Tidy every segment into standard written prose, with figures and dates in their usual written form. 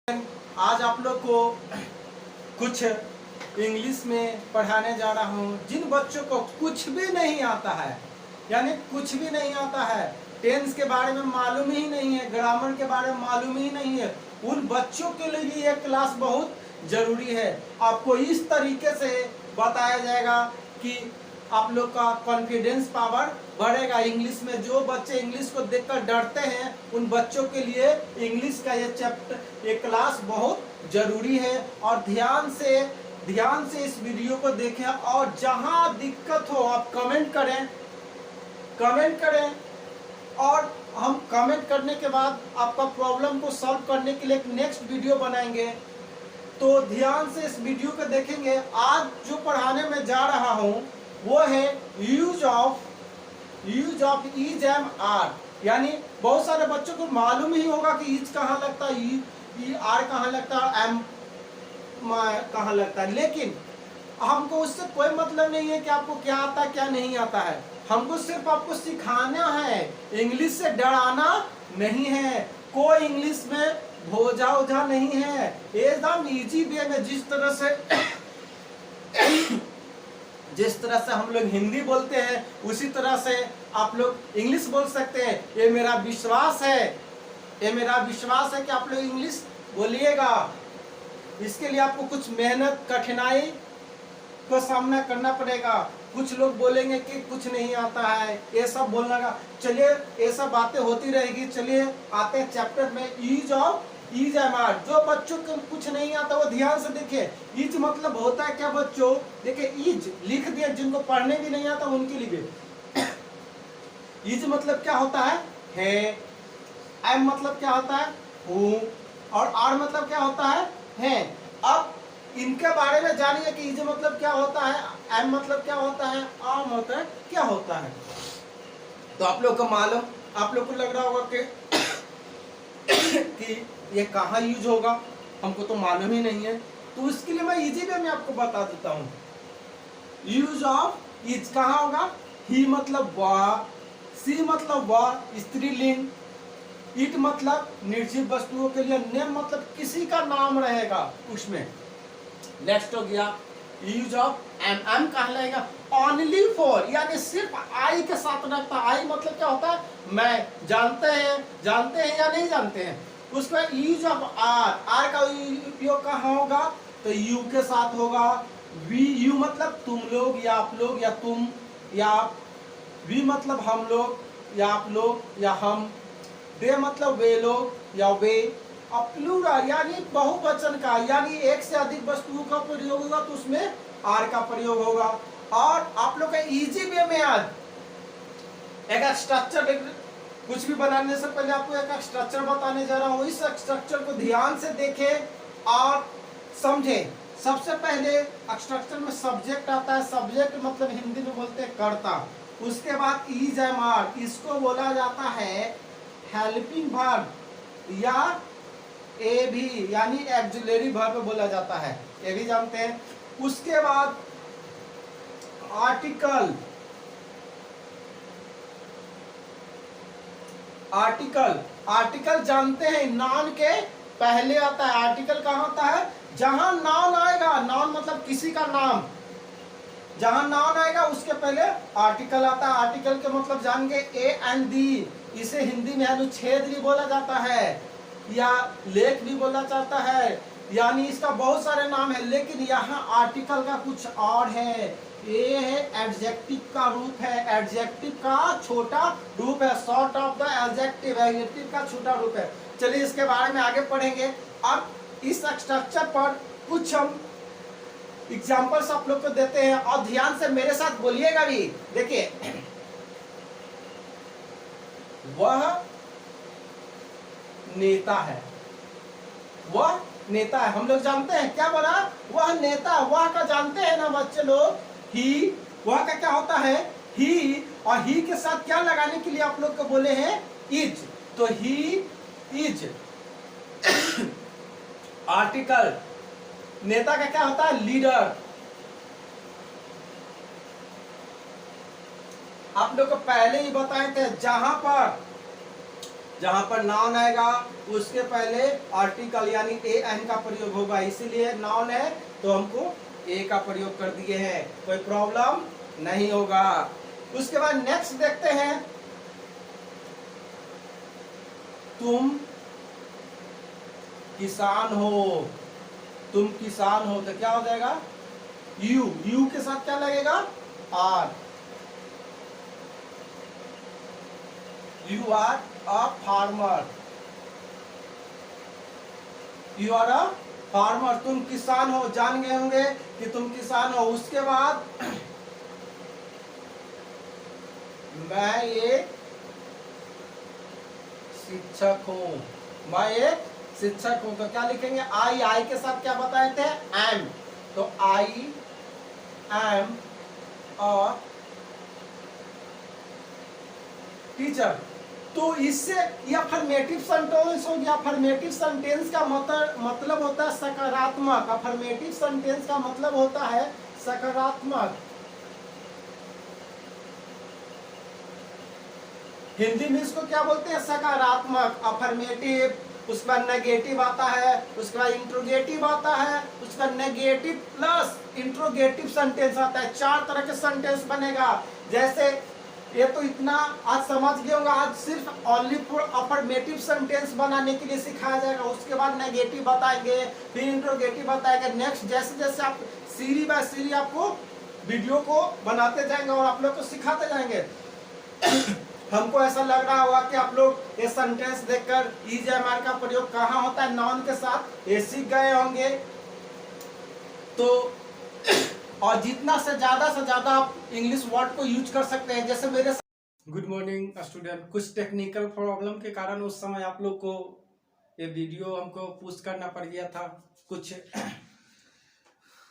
आज आप लोग को कुछ इंग्लिश में पढ़ाने जा रहा हूँ। जिन बच्चों को कुछ भी नहीं आता है, यानी कुछ भी नहीं आता है, टेंस के बारे में मालूम ही नहीं है, ग्रामर के बारे में मालूम ही नहीं है, उन बच्चों के लिए यह क्लास बहुत जरूरी है। आपको इस तरीके से बताया जाएगा कि आप लोग का कॉन्फिडेंस पावर बढ़ेगा। इंग्लिश में जो बच्चे इंग्लिश को देखकर डरते हैं, उन बच्चों के लिए इंग्लिश का ये चैप्टर, ये क्लास बहुत जरूरी है। और ध्यान से इस वीडियो को देखें और जहां दिक्कत हो आप कमेंट करें और हम कमेंट करने के बाद आपका प्रॉब्लम को सॉल्व करने के लिए एक नेक्स्ट वीडियो बनाएंगे। तो ध्यान से इस वीडियो को देखेंगे। आज जो पढ़ाने में जा रहा हूं वो है use of is M R. यानी बहुत सारे बच्चों को मालूम ही होगा कि इज कहाँ लगता है, ई आर कहाँ लगता है, एम कहाँ लगता है, लेकिन हमको उससे कोई मतलब नहीं है कि आपको क्या आता है क्या नहीं आता है। हमको सिर्फ आपको सिखाना है, इंग्लिश से डराना नहीं है। कोई इंग्लिश में भोजा नहीं है, एकदम इजी वे में जिस तरह से हम लोग हिंदी बोलते हैं उसी तरह से आप लोग इंग्लिश बोल सकते हैं। ये मेरा विश्वास है कि आप लोग इंग्लिश बोलिएगा। इसके लिए आपको कुछ मेहनत कठिनाई को सामना करना पड़ेगा। कुछ लोग बोलेंगे कि कुछ नहीं आता है, ये सब बोलना का। चलिए ये सब बातें होती रहेगी। चलिए आते हैं चैप्टर में, इज एम आर। जो बच्चों को कुछ नहीं आता वो ध्यान से देखिए। इज मतलब होता है क्या बच्चों, देखिए इज लिख दिया, जिनको पढ़ने भी नहीं आता उनके लिए। इज मतलब क्या होता है, एम मतलब क्या होता है, हूँ, और आर मतलब क्या होता है। अब इनके बारे में जानिए कि इज मतलब क्या होता है, एम मतलब क्या होता है, आर मतलब क्या होता है। तो आप लोग को मालूम, आप लोग को लग रहा होगा कि ये कहाँ यूज होगा, हमको तो मालूम ही नहीं है। तो उसके लिए मैं इजी वे में आपको बता देता हूँ। यूज ऑफ इज कहाँ होगा, ही मतलब वह, सी मतलब वह स्त्रीलिंग, इट मतलब निर्जीव वस्तुओं के लिए, नेम मतलब किसी का नाम रहेगा उसमें। नेक्स्ट हो गया यूज ऑफ एम। एम कहाँ लगेगा, ओनली फॉर, यानी सिर्फ आई के साथ रखता है। आई मतलब क्या होता है, मैं, जानते हैं या नहीं जानते हैं। उसका यूज ऑफ आर, आर का उपयोग कहाँ होगा, तो यू के साथ होगा। वी, यू मतलब तुम लोग या आप लोग या तुम या वी मतलब हम लोग या आप लोग या हम। दे मतलब वे लोग या वे। प्लूरल यानी बहुवचन का, यानी एक से अधिक वस्तुओं का प्रयोग होगा तो उसमें आर का प्रयोग होगा। और आप लोग का इजी वे में आज एक स्ट्रक्चर, कुछ भी बनाने से पहले आपको एक स्ट्रक्चर बताने जा रहा हूँ। इस स्ट्रक्चर को ध्यान से देखें और समझें। सबसे पहले स्ट्रक्चर में सब्जेक्ट आता है। सब्जेक्ट मतलब हिंदी में बोलते हैं कर्ता। उसके बाद इज एम आर, इसको बोला जाता है हेल्पिंग वर्ब या ए भी, यानी एक्सिलरी वर्ब बोला जाता है, ये भी जानते हैं। उसके बाद आर्टिकल, आर्टिकल जानते हैं, नाउन के पहले आता है। आर्टिकल कहाँ होता है, जहां नाउन आएगा, नाउन मतलब किसी का नाम, जहां नाउन आएगा उसके पहले आर्टिकल आता है। आर्टिकल के मतलब जानेंगे, ए एंड दी, इसे हिंदी में अनुच्छेद भी बोला जाता है या लेख भी बोला जाता है, यानी इसका बहुत सारे नाम है। लेकिन यहाँ आर्टिकल का कुछ और है। ये है एडजेक्टिव का रूप है, एडजेक्टिव का छोटा रूप है, short of the adjective, adjective का छोटा रूप है। चलिए इसके बारे में आगे पढ़ेंगे। अब इस स्ट्रक्चर पर कुछ हम एग्जाम्पल्स आप लोग को देते हैं और ध्यान से मेरे साथ बोलिएगा भी। देखिए, वह नेता है, वह नेता है। हम लोग जानते हैं क्या बोला, वह नेता। वह का जानते हैं ना बच्चे लोग, ही, वह का क्या होता है, ही। और ही के साथ क्या लगाने के लिए आप लोग को बोले हैं, इज। तो ही इज आर्टिकल। नेता का क्या होता है, लीडर। आप लोग को पहले ही बताए थे, जहां पर जहां पर नाउन आएगा उसके पहले आर्टिकल यानी ए एन का प्रयोग होगा, इसीलिए नाउन है तो हमको ए का प्रयोग कर दिए हैं, कोई प्रॉब्लम नहीं होगा। उसके बाद नेक्स्ट देखते हैं, तुम किसान हो, तुम किसान हो तो क्या हो जाएगा, यू, यू के साथ क्या लगेगा, are, you are a farmer, you are a farmer, तुम किसान हो, जान गए होंगे कि तुम किसान हो। उसके बाद मैं एक शिक्षक हूं, मैं एक शिक्षक हूं तो क्या लिखेंगे, आई, आई के साथ क्या बताए थे, एम, तो आई एम अ टीचर। तो इससे ये अफर्मेटिव सेंटेंस हो गया। अफर्मेटिव सेंटेंस का मतलब होता है सकारात्मक, अफर्मेटिव सेंटेंस का मतलब होता है सकारात्मक। हिंदी में इसको क्या बोलते हैं, सकारात्मक, अफर्मेटिव। उसके बाद नेगेटिव आता है, उसके बाद इंट्रोगेटिव आता है, उसके बाद नेगेटिव प्लस इंट्रोगेटिव सेंटेंस आता है। 4 तरह के सेंटेंस बनेगा। जैसे ये तो इतना आज समझ गए होंगे, आज सिर्फ ओनली फॉर अफर्मेटिव सेंटेंस बनाने के लिए सिखाया जाएगा। उसके बाद नेगेटिव बताएंगे, फिर इंट्रोगेटिव बताएंगे। नेक्स्ट जैसे जैसे आप सीरी बाय सीरी आपको वीडियो को बनाते जाएंगे और आप लोग को सिखाते जाएंगे। हमको ऐसा लग रहा होगा कि आप लोग ये सेंटेंस देखकर इज एम का प्रयोग कहाँ होता है, नाउन के साथ, ये सीख गए होंगे। तो और जितना से ज्यादा आप इंग्लिश वर्ड को यूज कर सकते हैं। जैसे मेरे गुड मॉर्निंग स्टूडेंट, कुछ टेक्निकल प्रॉब्लम के कारण उस समय आप लोग को ये वीडियो हमको पुश करना पड़ गया था, कुछ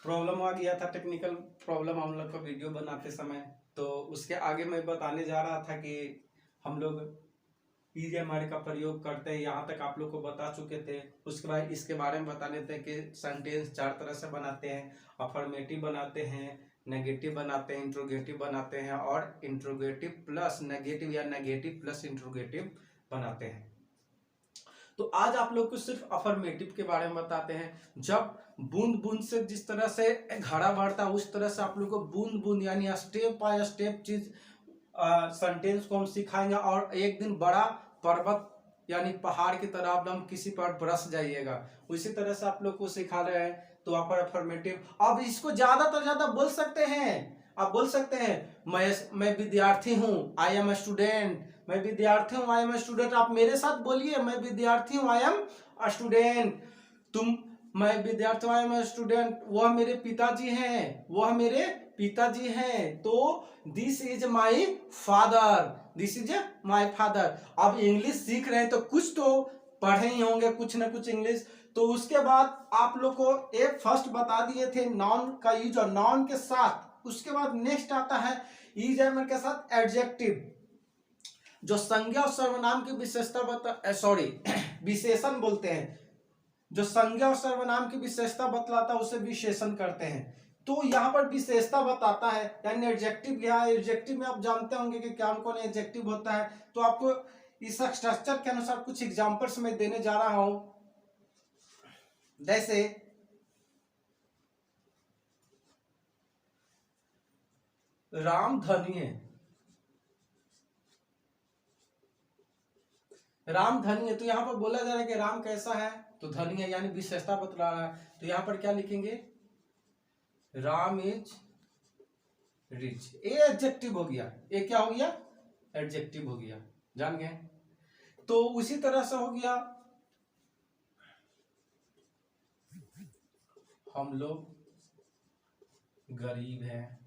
प्रॉब्लम आ गया था, टेक्निकल प्रॉब्लम हम लोग को वीडियो बनाते समय। तो उसके आगे मैं बताने जा रहा था कि हम लोग इज एम का प्रयोग करते हैं, यहाँ तक आप लोग को बता चुके थे। उसके बाद इसके बारे में बता देते हैं कि सेंटेंस 4 तरह से बनाते हैं, अफर्मेटिव बनाते हैं, नेगेटिव बनाते हैं, इंट्रोगेटिव बनाते हैं और इंट्रोगेटिव प्लस नेगेटिव या नेगेटिव प्लस इंट्रोगेटिव बनाते हैं। तो आज आप लोग को सिर्फ अफर्मेटिव के बारे में बताते हैं। जब बूंद बूंद से जिस तरह से घड़ा बढ़ता है उस तरह से आप लोग को बूंद बूंद यानी स्टेप बाय स्टेप चीज सेंटेंस को हम सिखाएंगे। और एक दिन बड़ा पर्वत यानी पहाड़ की तरह हम किसी पर बरस जाइएगा, उसी तरह से आप लोग को सिखा रहे हैं। तो वहां पर अफर्मेटिव, अब इसको ज्यादा बोल सकते हैं। आप बोल सकते हैं मैं विद्यार्थी हूँ, आई एम ए स्टूडेंट, मैं विद्यार्थी हूँ, आई एम ए स्टूडेंट। आप मेरे साथ बोलिए, मैं विद्यार्थी हूँ, आई एम अ स्टूडेंट। तुम, मैं विद्यार्थी हूँ, आई एम अ स्टूडेंट, वह मेरे पिताजी हैं, वह मेरे पिताजी हैं। तो this is my father, this is my father. अब इंग्लिश सीख रहे हैं तो कुछ तो पढ़े ही होंगे, कुछ ना कुछ इंग्लिश। तो उसके बाद आप लोग को एक फर्स्ट बता दिए थे नाउन का यूज, और नाउन के साथ उसके बाद नेक्स्ट आता है इज एम के साथ एडजेक्टिव, जो संज्ञा और सर्वनाम की विशेषता विशेषण बोलते हैं। जो संज्ञा और सर्वनाम की विशेषता बतलाता है उसे विशेषण करते हैं। तो यहाँ पर विशेषता बताता है यानी एडजेक्टिव। यहाँ एडजेक्टिव में आप जानते होंगे कि क्या कौन एडजेक्टिव होता है। तो आपको इस स्ट्रक्चर के अनुसार कुछ एग्जांपल्स मैं देने जा रहा हूं। जैसे राम धनी है, राम धनी है, तो यहां पर बोला जा रहा है कि राम कैसा है, तो धनी है यानी विशेषता बतला रहा है। तो यहां पर क्या लिखेंगे, राम इज रिच। ये एडजेक्टिव हो गया, ये क्या हो गया, एडजेक्टिव हो गया, जान गए। तो उसी तरह से हो गया हम लोग गरीब हैं,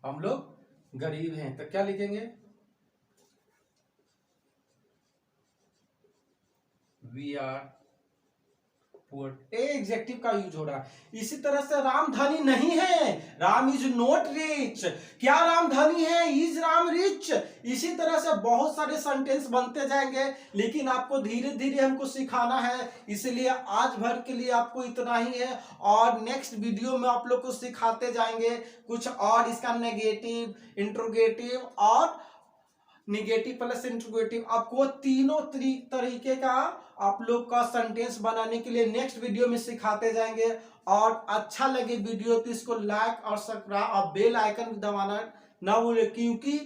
हम लोग गरीब हैं, तो क्या लिखेंगे, वी आर पुअर। एडजेक्टिव का यूज हो रहा है। इसी तरह से राम धनी नहीं है, राम इज नॉट रिच। क्या राम धनी है, इज राम रिच। इसी तरह से बहुत सारे सेंटेंस बनते जाएंगे, लेकिन आपको धीरे धीरे हमको सिखाना है, इसलिए आज भर के लिए आपको इतना ही है। और नेक्स्ट वीडियो में आप लोग को सिखाते जाएंगे कुछ और, इसका नेगेटिव, इंट्रोगेटिव और निगेटिव प्लस इंट्रोगेटिव। आपको तीनों तरीके का आप लोग का सेंटेंस बनाने के लिए नेक्स्ट वीडियो में सिखाते जाएंगे। और अच्छा लगे वीडियो तो इसको लाइक और सब्सक्राइब और बेल आइकन दबाना ना भूले, क्योंकि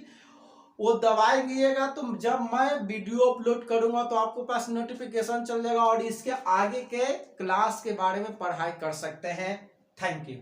वो दबाएंगेगा तो जब मैं वीडियो अपलोड करूंगा तो आपको पास नोटिफिकेशन चल जाएगा और इसके आगे के क्लास के बारे में पढ़ाई कर सकते हैं। Thank you.